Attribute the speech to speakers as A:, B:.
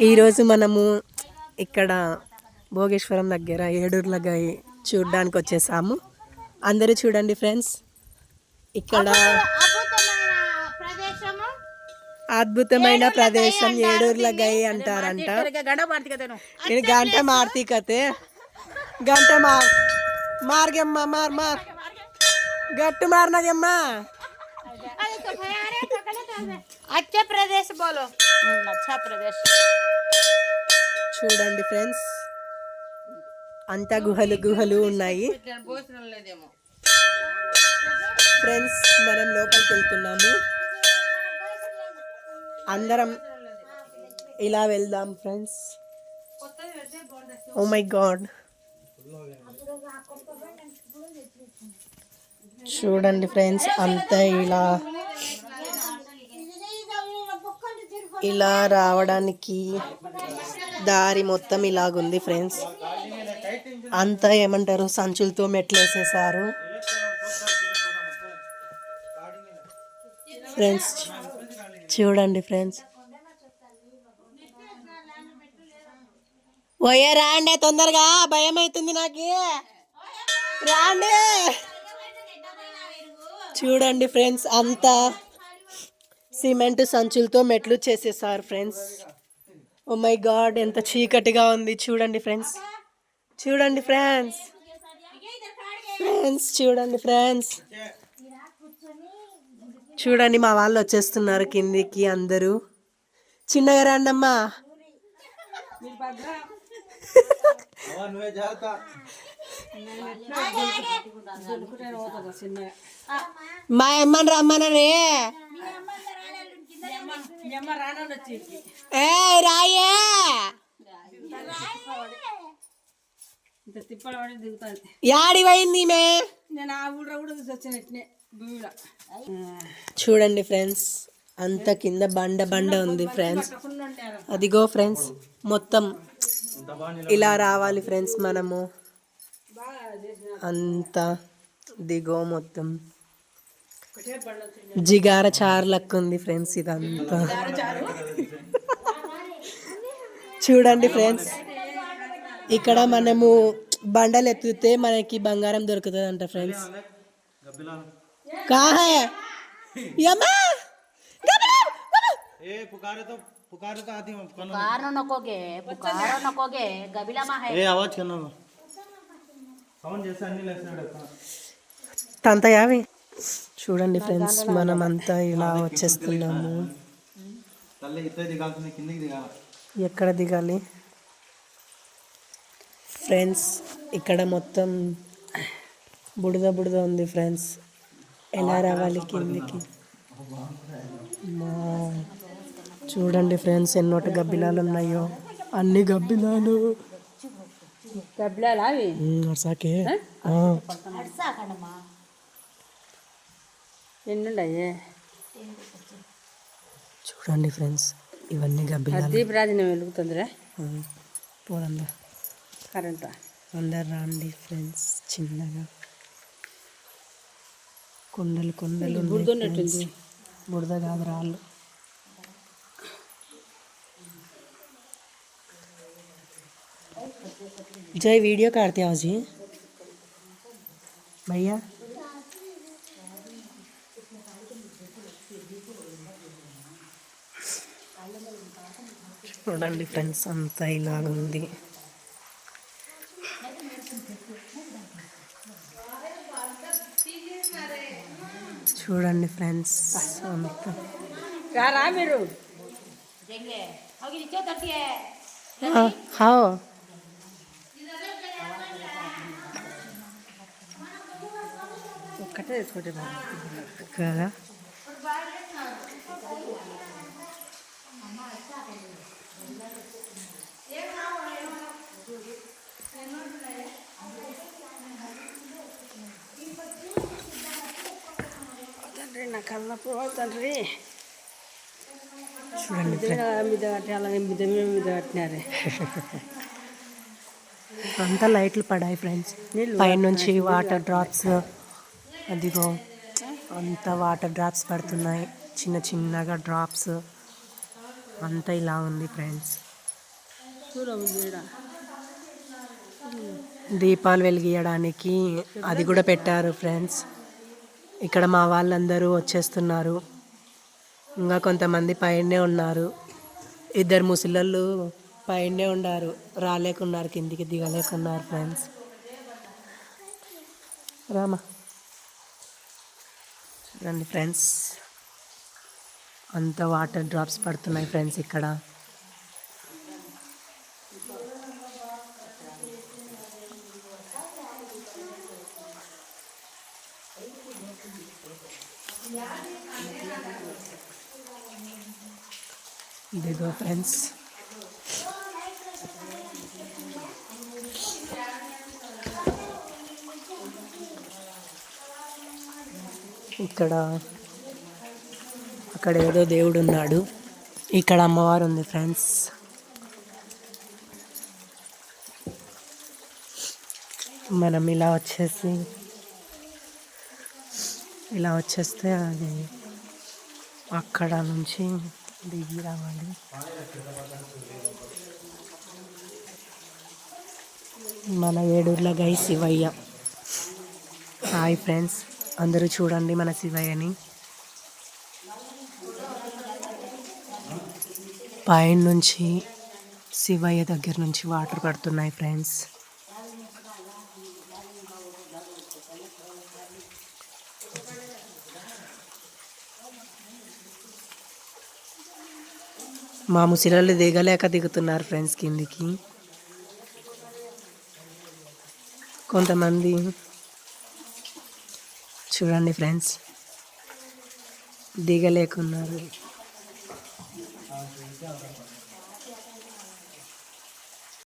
A: ఈరోజు మనము ఇక్కడ భోగేశ్వరం దగ్గర ఏడూర్లగాయి చూడడానికి వచ్చేసాము. అందరూ చూడండి ఫ్రెండ్స్, ఇక్కడ అద్భుతమైన ప్రదేశం ఏడూర్లగాయి అంటారంట. నేను గంట మారుతీ కతే గంట మార్గమ్మ మార్ గట్టు మారినదమ్మా.
B: अच्छा प्रदेश बोलो, अच्छा प्रदेश.
A: చూడండి ఫ్రెండ్స్, అంతా గుహలు గుహలు ఉన్నాయి. ఫ్రెండ్స్, మనం లోపలికి వెళ్తున్నాము. అందరం ఇలా వెళ్దాం ఫ్రెండ్స్. ఓ మై గాడ్, చూడండి ఫ్రెండ్స్, అంతా ఇలా రావడానికి దారి మొత్తం ఇలాగుంది ఫ్రెండ్స్. అంతా ఏమంటారు, సంచులతో మెట్లు వేసేసారు ఫ్రెండ్స్. చూడండి ఫ్రెండ్స్, ఓయే రాండే తొందరగా, భయం అవుతుంది నాకు, రాండే. చూడండి ఫ్రెండ్స్, అంతా సిమెంట్ సంచులతో మెట్లు చేసేసారు ఫ్రెండ్స్. ఓ మై గాడ్, ఎంత చీకటిగా ఉంది. చూడండి ఫ్రెండ్స్, చూడండి ఫ్రెండ్స్, చూడండి ఫ్రెండ్స్, చూడండి మా వాళ్ళు వచ్చేస్తున్నారు కిందికి. అందరూ చిన్నగా రండమ్మా. మా అమ్మని రమ్మనరే. ఏ రాయే, యాడి పోయింది మే. చూడండి ఫ్రెండ్స్, అంత కింద బండ ఉంది ఫ్రెండ్స్. అదిగో ఫ్రెండ్స్, మొత్తం ఇలా రావాలి ఫ్రెండ్స్ మనము. అంతా దిగో మొత్తం జిగార చారు లెక్క ఉంది ఫ్రెండ్స్ ఇదంతా. చూడండి ఫ్రెండ్స్, ఇక్కడ మనము బండలు ఎత్తితే మనకి బంగారం దొరుకుతుంది అంట ఫ్రెండ్స్. తంత యావి. చూడండి ఫ్రెండ్స్, మనమంతా ఇలా వచ్చేస్తున్నాము. ఎక్కడ దిగాలి ఫ్రెండ్స్? ఇక్కడ మొత్తం బుడద ఉంది ఫ్రెండ్స్. ఎలా రావాలి కిందికి? చూడండి ఫ్రెండ్స్, ఎన్నోటి గబ్బిలాలు ఉన్నాయో. అన్ని గబ్బిలాలు అర్సాకే ఎన్నుండయే. చూడండి ఫ్రెండ్స్, ఇవన్నీ గబ్బిలాలు. దీపరాజన వెలుగుతుందిరా, పోదందా కరెంట్. అందరు రండి ఫ్రెండ్స్, చిన్నగా కొండలు బురదన్నట్టుంది. బురద కాదు, రాళ్ళు. जय वीडियो काटते आओ जी भैया. చూడండి ఫ్రెండ్స్, అంతా ఇలాగుంది. చూడండి ఫ్రెండ్స్, అంతా రా మీరు. हाँ ఒకటే కదా. తండ్రి నా కళ్ళపు తండ్రి. చూడండి మీద కట్టినారే. అంతా లైట్లు పడాయి ఫ్రెండ్స్, పైనుంచి వాటర్ డ్రాప్స్. అదిగో అంతా వాటర్ డ్రాప్స్ పడుతున్నాయి, చిన్నగా డ్రాప్స్. అంతా ఇలా ఉంది ఫ్రెండ్స్. దీపాలు వెలిగించడానికి అది కూడా పెట్టారు ఫ్రెండ్స్. ఇక్కడ మా వాళ్ళందరూ వచ్చేస్తున్నారు. ఇంకా కొంతమంది పైనే ఉన్నారు. ఇద్దరు ముసలోళ్ళు పైనే ఉన్నారు, రాలేకున్నారు, కిందికి దిగలేకున్నారు ఫ్రెండ్స్. రామా చూడండి ఫ్రెండ్స్, అంత వాటర్ డ్రాప్స్ పడుతున్నాయి ఫ్రెండ్స్ ఇక్కడ. ఇదిగో ఫ్రెండ్స్, ఇక్కడ అక్కడ ఏదో దేవుడు ఉన్నాడు, ఇక్కడ అమ్మవారు ఉంది ఫ్రెండ్స్. మనం ఇలా వచ్చేస్తే అది అక్కడ నుంచి దిగి రావాలి. మన ఏడూర్ల గై శివయ్య. హాయ్ ఫ్రెండ్స్, అందరూ చూడండి మన శివయ్యని. పైన నుంచి శివయ్య దగ్గర నుంచి వాటర్ పడుతున్నాయి ఫ్రెండ్స్. మా ముసిలళ్ళు దిగలేక దిగుతున్నారు ఫ్రెండ్స్ కిందికి. కొంతమంది చూడండి ఫ్రెండ్స్ దిగలేకున్నారు.